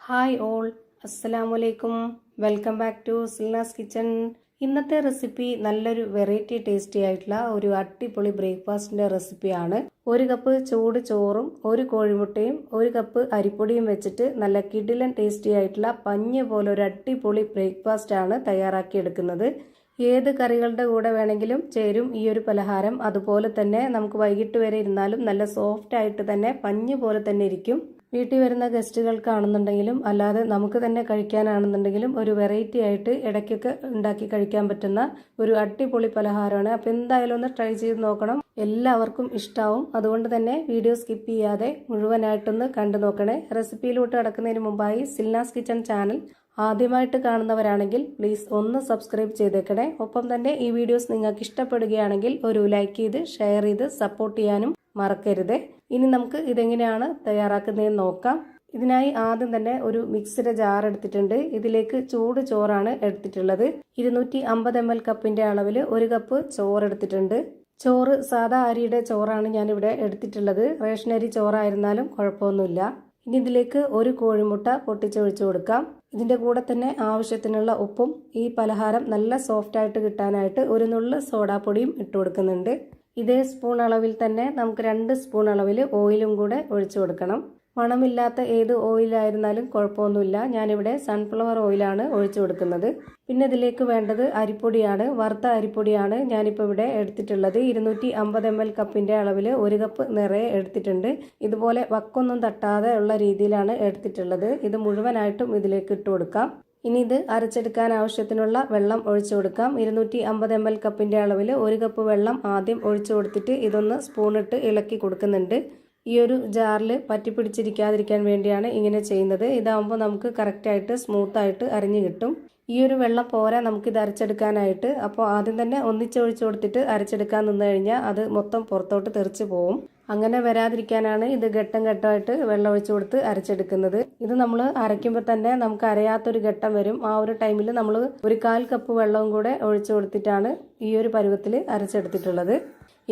Hi all, അസ്സലാമലൈക്കും. Welcome back to Silna's kitchen. ഇന്നത്തെ recipe നല്ലൊരു വെറൈറ്റി ടേസ്റ്റി ആയിട്ടുള്ള ഒരു അടിപൊളി ബ്രേക്ക്ഫാസ്റ്റിന്റെ റെസിപ്പിയാണ്. ഒരു കപ്പ് ചൂട് ചോറും ഒരു കോഴിമുട്ടയും ഒരു കപ്പ് അരിപ്പൊടിയും വെച്ചിട്ട് നല്ല കിടിലൻ ടേസ്റ്റി ആയിട്ടുള്ള പഞ്ഞ് പോലെ ഒരു അടിപൊളി ബ്രേക്ക്ഫാസ്റ്റ് ആണ് തയ്യാറാക്കിയെടുക്കുന്നത്. ഏത് കറികളുടെ കൂടെ വേണമെങ്കിലും ചേരും ഈ ഒരു പലഹാരം. അതുപോലെ തന്നെ നമുക്ക് വൈകിട്ട് വരെ ഇരുന്നാലും നല്ല സോഫ്റ്റ് ആയിട്ട് തന്നെ പഞ്ഞ് പോലെ തന്നെ ഇരിക്കും. വീട്ടിൽ വരുന്ന ഗസ്റ്റുകൾക്കാണെന്നുണ്ടെങ്കിലും അല്ലാതെ നമുക്ക് തന്നെ കഴിക്കാനാണെന്നുണ്ടെങ്കിലും ഒരു വെറൈറ്റി ആയിട്ട് ഇടയ്ക്കൊക്കെ ഉണ്ടാക്കി കഴിക്കാൻ പറ്റുന്ന ഒരു അടിപൊളി പലഹാരമാണ്. അപ്പോൾ എന്തായാലും ഒന്ന് ട്രൈ ചെയ്ത് നോക്കണം, എല്ലാവർക്കും ഇഷ്ടാവും. അതുകൊണ്ട് തന്നെ വീഡിയോ സ്കിപ്പ് ചെയ്യാതെ മുഴുവനായിട്ടൊന്ന് കണ്ടു നോക്കണേ. റെസിപ്പിയിലോട്ട് കടക്കുന്നതിന് മുമ്പായി സിൽനാസ് കിച്ചൺ ചാനൽ ആദ്യമായിട്ട് കാണുന്നവരാണെങ്കിൽ പ്ലീസ് ഒന്ന് സബ്സ്ക്രൈബ് ചെയ്തേക്കണേ. ഒപ്പം തന്നെ ഈ വീഡിയോസ് നിങ്ങൾക്ക് ഇഷ്ടപ്പെടുകയാണെങ്കിൽ ഒരു ലൈക്ക് ചെയ്ത് ഷെയർ ചെയ്ത് സപ്പോർട്ട് ചെയ്യാനും മറക്കരുത്. ഇനി നമുക്ക് ഇതെങ്ങനെയാണ് തയ്യാറാക്കുന്നതെന്ന് നോക്കാം. ഇതിനായി ആദ്യം തന്നെ ഒരു മിക്സിയുടെ ജാർ എടുത്തിട്ടുണ്ട്. ഇതിലേക്ക് ചൂട് ചോറാണ് എടുത്തിട്ടുള്ളത്. 250 ml കപ്പിന്റെ അളവിൽ ഒരു കപ്പ് ചോറ് എടുത്തിട്ടുണ്ട്. ചോറ് സാധാ അരിയുടെ ചോറാണ് ഞാനിവിടെ എടുത്തിട്ടുള്ളത്. റേഷനരി ചോറായിരുന്നാലും കുഴപ്പമൊന്നുമില്ല. ഇനി ഇതിലേക്ക് ഒരു കോഴിമുട്ട പൊട്ടിച്ചൊഴിച്ചു കൊടുക്കാം. ഇതിന്റെ കൂടെ തന്നെ ആവശ്യത്തിനുള്ള ഉപ്പും ഈ പലഹാരം നല്ല സോഫ്റ്റ് ആയിട്ട് കിട്ടാനായിട്ട് ഒരു നുള്ള് സോഡാപ്പൊടിയും ഇട്ട് കൊടുക്കുന്നുണ്ട്. ഇതേ സ്പൂൺ അളവിൽ തന്നെ നമുക്ക് 2 സ്പൂൺ അളവിൽ ഓയിലും കൂടെ ഒഴിച്ചു കൊടുക്കണം. മണമില്ലാത്ത ഏത് ഓയിലായിരുന്നാലും കുഴപ്പമൊന്നുമില്ല. ഞാനിവിടെ സൺഫ്ലവർ ഓയിലാണ് ഒഴിച്ചു കൊടുക്കുന്നത്. പിന്നെ ഇതിലേക്ക് വേണ്ടത് അരിപ്പൊടിയാണ്. വറുത്ത അരിപ്പൊടിയാണ് ഞാനിപ്പോൾ ഇവിടെ എടുത്തിട്ടുള്ളത്. 250 ml കപ്പിന്റെ അളവിൽ ഒരു കപ്പ് നിറയെ എടുത്തിട്ടുണ്ട്. ഇതുപോലെ വക്കൊന്നും തട്ടാതെ ഉള്ള രീതിയിലാണ് എടുത്തിട്ടുള്ളത്. ഇത് മുഴുവനായിട്ടും ഇതിലേക്ക് ഇട്ട് കൊടുക്കാം. ഇനി ഇത് അരച്ചെടുക്കാൻ ആവശ്യത്തിനുള്ള വെള്ളം ഒഴിച്ചു കൊടുക്കാം. 250 ml കപ്പിന്റെ അളവിൽ ഒരു കപ്പ് വെള്ളം ആദ്യം ഒഴിച്ചു കൊടുത്തിട്ട് ഇതൊന്ന് സ്പൂണിട്ട് ഇളക്കി കൊടുക്കുന്നുണ്ട്. ഈ ഒരു ജാറിൽ പറ്റിപ്പിടിച്ചിരിക്കാതിരിക്കാൻ വേണ്ടിയാണ് ഇങ്ങനെ ചെയ്യുന്നത്. ഇതാവുമ്പോൾ നമുക്ക് കറക്റ്റായിട്ട് സ്മൂത്തായിട്ട് അരിഞ്ഞു കിട്ടും. ഈ ഒരു വെള്ളം പോരാ നമുക്കിത് അരച്ചെടുക്കാനായിട്ട്. അപ്പോൾ ആദ്യം തന്നെ ഒന്നിച്ചൊഴിച്ചു കൊടുത്തിട്ട് അരച്ചെടുക്കാൻ നിന്ന് കഴിഞ്ഞാൽ അത് മൊത്തം പുറത്തോട്ട് തെറിച്ച് പോവും. അങ്ങനെ വരാതിരിക്കാനാണ് ഇത് ഘട്ടം ഘട്ടമായിട്ട് വെള്ളം ഒഴിച്ചു കൊടുത്ത് അരച്ചെടുക്കുന്നത്. ഇത് നമ്മൾ അരയ്ക്കുമ്പോൾ തന്നെ നമുക്ക് അരയാത്തൊരു ഘട്ടം വരും. ആ ഒരു ടൈമിൽ നമ്മൾ ഒരു 1/4 കപ്പ് വെള്ളവും കൂടെ ഒഴിച്ചു കൊടുത്തിട്ടാണ് ഈ ഒരു പരുവത്തിൽ അരച്ചെടുത്തിട്ടുള്ളത്.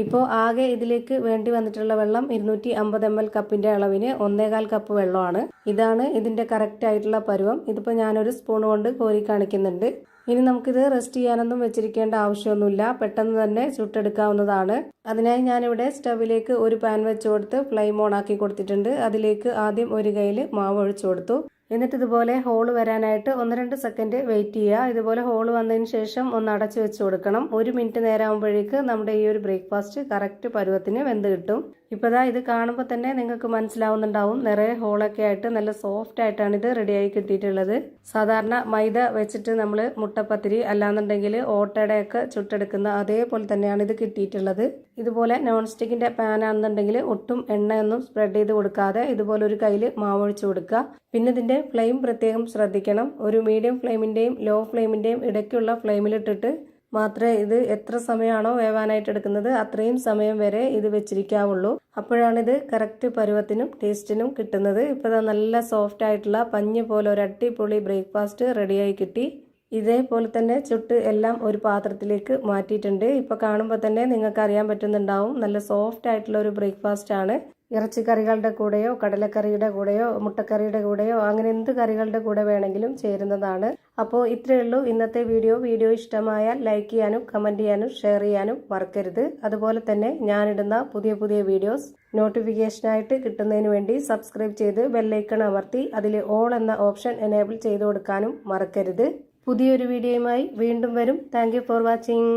ഇപ്പോൾ ആകെ ഇതിലേക്ക് വേണ്ടി വന്നിട്ടുള്ള വെള്ളം 250 ml കപ്പിന്റെ അളവിന് 1/4 കപ്പ് വെള്ളമാണ്. ഇതാണ് ഇതിന്റെ കറക്റ്റ് ആയിട്ടുള്ള പരുവം. ഇതിപ്പോൾ ഞാനൊരു സ്പൂൺ കൊണ്ട് കോരി കാണിക്കുന്നുണ്ട്. ഇനി നമുക്കിത് റെസ്റ്റ് ചെയ്യാനൊന്നും വെച്ചിരിക്കേണ്ട ആവശ്യമൊന്നുമില്ല, പെട്ടെന്ന് തന്നെ ചുട്ടെടുക്കാവുന്നതാണ്. അതിനായി ഞാനിവിടെ സ്റ്റവിലേക്ക് ഒരു പാൻ വെച്ച് കൊടുത്ത് ഫ്ലെയിം ഓൺ ആക്കി കൊടുത്തിട്ടുണ്ട്. അതിലേക്ക് ആദ്യം ഒരു കയ്യിൽ മാവ് ഒഴിച്ചു കൊടുത്തു. എന്നിട്ട് ഇതുപോലെ ഹോള് വരാനായിട്ട് 1-2 സെക്കൻഡ് വെയിറ്റ് ചെയ്യുക. ഇതുപോലെ ഹോള് വന്നതിന് ശേഷം ഒന്ന് അടച്ചു വെച്ച് കൊടുക്കണം. 1 മിനിറ്റ് നേരം ആകുമ്പോഴേക്ക് നമ്മുടെ ഈ ഒരു ബ്രേക്ക്ഫാസ്റ്റ് കറക്റ്റ് പരുവത്തിന് വെന്ത് കിട്ടും. ഇപ്പോൾ ദാ ഇത് കാണുമ്പോൾ തന്നെ നിങ്ങൾക്ക് മനസ്സിലാവുന്നുണ്ടാവും, നിറയെ ഹോളൊക്കെ ആയിട്ട് നല്ല സോഫ്റ്റ് ആയിട്ടാണ് ഇത് റെഡിയായി കിട്ടിയിട്ടുള്ളത്. സാധാരണ മൈദ വെച്ചിട്ട് നമ്മൾ മുട്ടപ്പത്തിരി അല്ലാന്നുണ്ടെങ്കിൽ ഓട്ടയുടെയൊക്കെ ചുട്ടെടുക്കുന്ന അതേപോലെ തന്നെയാണ് ഇത് കിട്ടിയിട്ടുള്ളത്. ഇതുപോലെ നോൺ സ്റ്റിക്കിന്റെ പാൻ ആണെന്നുണ്ടെങ്കിൽ ഒട്ടും എണ്ണയൊന്നും സ്പ്രെഡ് ചെയ്ത് കൊടുക്കാതെ ഇതുപോലെ ഒരു കയ്യിൽ മാവൊഴിച്ചു കൊടുക്കുക. പിന്നെ ഇതിന്റെ ഫ്ലെയിം പ്രത്യേകം ശ്രദ്ധിക്കണം. ഒരു മീഡിയം ഫ്ലെയിമിന്റെയും ലോ ഫ്ലെയിമിന്റെയും ഇടയ്ക്കുള്ള ഫ്ലെയിമിലിട്ടിട്ട് മാത്രമേ ഇത് എത്ര സമയമാണോ വേവാനായിട്ട് എടുക്കുന്നത് അത്രയും സമയം വരെ ഇത് വെച്ചിരിക്കാവുള്ളൂ. അപ്പോഴാണ് ഇത് കറക്റ്റ് പരുവത്തിനും ടേസ്റ്റിനും കിട്ടുന്നത്. ഇപ്പോൾ നല്ല സോഫ്റ്റ് ആയിട്ടുള്ള പഞ്ഞ് പോലെ ഒരു അടിപൊളി ബ്രേക്ക്ഫാസ്റ്റ് റെഡിയായി കിട്ടി. ഇതേപോലെ തന്നെ ചുട്ട് എല്ലാം ഒരു പാത്രത്തിലേക്ക് മാറ്റിയിട്ടുണ്ട്. ഇപ്പോൾ കാണുമ്പോൾ തന്നെ നിങ്ങൾക്ക് അറിയാൻ പറ്റുന്നുണ്ടാവും, നല്ല സോഫ്റ്റ് ആയിട്ടുള്ള ഒരു ബ്രേക്ക്ഫാസ്റ്റ് ആണ്. ഇറച്ചിക്കറികളുടെ കൂടെയോ കടലക്കറിയുടെ കൂടെയോ മുട്ടക്കറിയുടെ കൂടെയോ അങ്ങനെ എന്ത് കറികളുടെ കൂടെ വേണമെങ്കിലും ചേരുന്നതാണ്. അപ്പോൾ ഇത്രയേ ഉള്ളൂ ഇന്നത്തെ വീഡിയോ ഇഷ്ടമായാൽ ലൈക്ക് ചെയ്യാനും കമൻറ്റ് ചെയ്യാനും ഷെയർ ചെയ്യാനും മറക്കരുത്. അതുപോലെ തന്നെ ഞാനിടുന്ന പുതിയ വീഡിയോസ് നോട്ടിഫിക്കേഷനായിട്ട് കിട്ടുന്നതിന് വേണ്ടി സബ്സ്ക്രൈബ് ചെയ്ത് ബെല്ലൈക്കൺ അമർത്തി അതിൽ ഓൾ എന്ന ഓപ്ഷൻ എനേബിൾ ചെയ്ത് കൊടുക്കാനും മറക്കരുത്. പുതിയൊരു വീഡിയോയുമായി വീണ്ടും വരും. Thank you for watching.